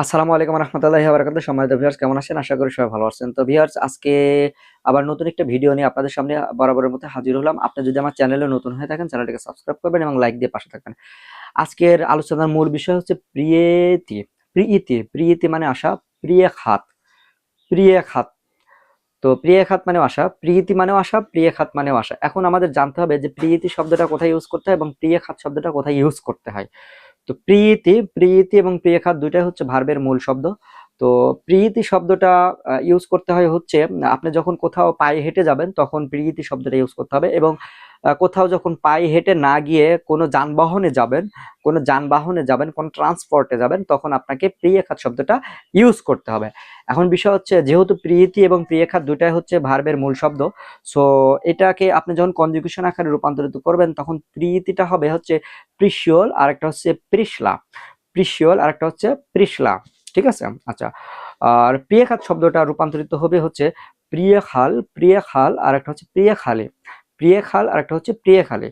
আসসালামু আলাইকুম রহমতুল্লাহি ওয়া বারাকাতুহু। সম্মানিত ভিউয়ার্স, কেমন আছেন? আশা করি সবাই ভালো আছেন। তো ভিউয়ার্স, আজকে আবার নতুন একটা ভিডিও নিয়ে আপনাদের সামনে বরাবরের মতো হাজির হলাম। আপনি যদি আমার চ্যানেলে নতুন হয়ে থাকেন, চ্যানেলটিকে সাবস্ক্রাইব করবেন এবং লাইক দিয়ে পাশে থাকবেন। আজকের আলোচনার মূল বিষয় হচ্ছে প্রিয়তি। প্রিয়তি মানে আশা, প্রিয় খাত, প্রিয় খাত। তো প্রিয় খাত মানেও আশা, প্রীতি মানেও আশা, প্রিয় খাত মানেও আশা। এখন আমাদের জানতে হবে যে প্রীতি শব্দটা কোথায় ইউজ করতে হয় এবং প্রিয় খাত শব্দটা কোথায় ইউজ করতে হয়। তো প্রীতি এবং প্রিয়খাত দুইটাই হচ্ছে ভার্বের মূল শব্দ। তো প্রীতি শব্দটা ইউজ করতে হয় হচ্ছে আপনি যখন কোথাও পায়ে হেঁটে যাবেন তখন প্রীতি শব্দটা ইউজ করতে হবে, এবং কোথাও যখন পায়ে হেঁটে না গিয়ে কোনো যানবাহনে যাবেন কোনো ট্রান্সপোর্টে যাবেন তখন আপনাকে প্রিয়খাত শব্দটা ইউজ করতে হবে। এখন বিষয় হচ্ছে, যেহেতু প্রীতি এবং প্রিয়খাত দুইটাই হচ্ছে ভার্বের মূল শব্দ, সো এটাকে আপনি যখন কনজুগেশন আকারে রূপান্তরিত করবেন তখন প্রীতিটা হবে হচ্ছে প্রিশিওল, আর একটা হচ্ছে প্রিশলা। প্রিশিওল আর একটা হচ্ছে প্রিশলা। ঠিক আছে? আচ্ছা। আর প্রিয়খাত শব্দটা রূপান্তরিত হবে হচ্ছে প্রিয়খাল, আর একটা হচ্ছে প্রিয়খালে। প্রিয়খাল আর একটা হচ্ছে প্রিয়খালে।